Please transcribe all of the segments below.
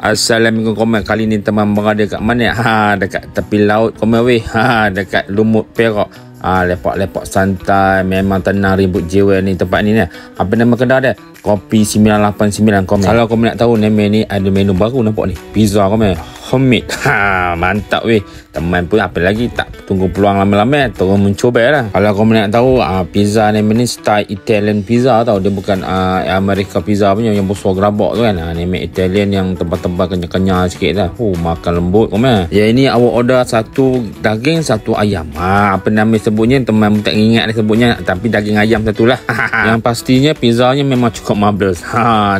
Assalamualaikum komen. Kali ni teman berada kat mana? Dekat tepi laut komen weh. Dekat Lumut Perak. Lepak-lepak santai, memang tenang ribut jiwa ni tempat ni. Apa nama kedai dia? Kopi 989 komen. Kalau kau nak tahu nama ni, ada menu baru nampak ni. Pizza komen. Homemade. Mantap weh. Teman pun apa lagi tak tunggu peluang lama-lama, terus mencuba lah. Kalau kau nak tahu, pizza nama ni style Italian pizza tau. Dia bukan Amerika pizza punya yang besar gerabak tu kan. Nama Italian yang tebal-tebal kenyal-kenyal sikit lah. Makan lembut komen. Ya ini awak order satu daging, satu ayam. Apa nama sebutnya teman tak ingat dia sebutnya, tapi daging ayam satu lah. Yang pastinya pizzanya memang cukup marvelous.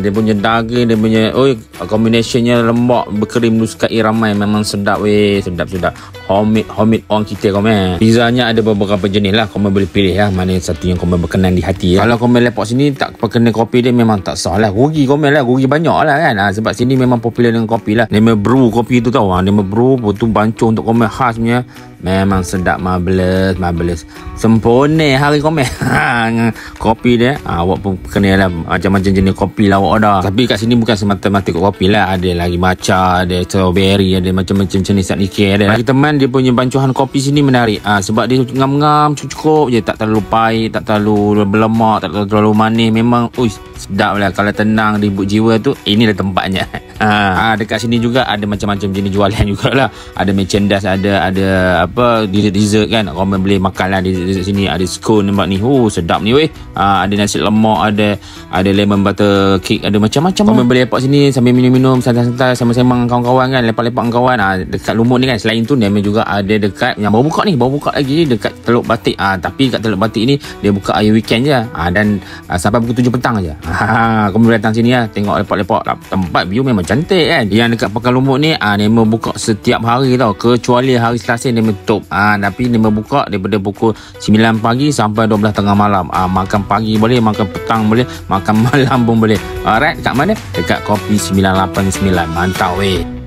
Dia punya daging, dia punya combinationnya lembak berkrim duskai ramai, memang sedap weh, sedap. Homemade orang kita komen. Pizzanya ada beberapa jenis lah, kau boleh pilih lah mana satu yang kau berkenan di hati. Kalau kau lepak sini tak perkena kopi dia, memang tak sah lah, rugi kau lah, rugi banyak lah kan. Sebab sini memang popular dengan kopi lah. Nama brew kopi tu tau, nama brew tu bancuh untuk komen khasnya. Memang sedap, marvelous. Sempurna hari komen. Kopi dia awak pun kena lah macam-macam jenis kopi lah awak order. Tapi kat sini bukan semata-mata kopi lah, ada lagi matcha, ada strawberry, ada macam-macam jenis nikah ada. Bagi teman, dia punya bancuhan kopi sini menarik. Sebab dia ngam-ngam cukup je, tak terlalu pahit, tak terlalu berlemak, tak terlalu manis. Memang sedap lah. Kalau tenang ribut jiwa tu, inilah tempatnya. Dekat sini juga ada macam-macam jenis jualan jugalah. Ada merchandise, ada apa dessert kan. Orang boleh makan lah di sini. Ada scone nampak ni. Sedap ni weh. Ada nasi lemak, ada lemon butter cake, ada macam-macam. Orang boleh lepak sini sambil minum-minum santai-santai sama-sama kawan-kawan kan, lepak-lepak dengan kawan. Dekat Lumut ni kan, selain tu dia juga ada dekat yang baru buka lagi dekat Teluk Batik. Tapi kat Teluk Batik ni dia buka hari weekend je. Dan sampai pukul 7 petang je. Kau boleh datang sini lah, tengok lepak-lepak. Tempat view memang cantik kan. Yang dekat Pekan Lumut ni dia buka setiap hari tau, kecuali hari Selasa dia tutup. Tapi dia buka daripada pukul 9 pagi sampai 12 tengah malam. Makan pagi boleh, makan petang boleh, makan malam pun boleh. Alright, dekat mana? Dekat Kopi 989. Mantap weh.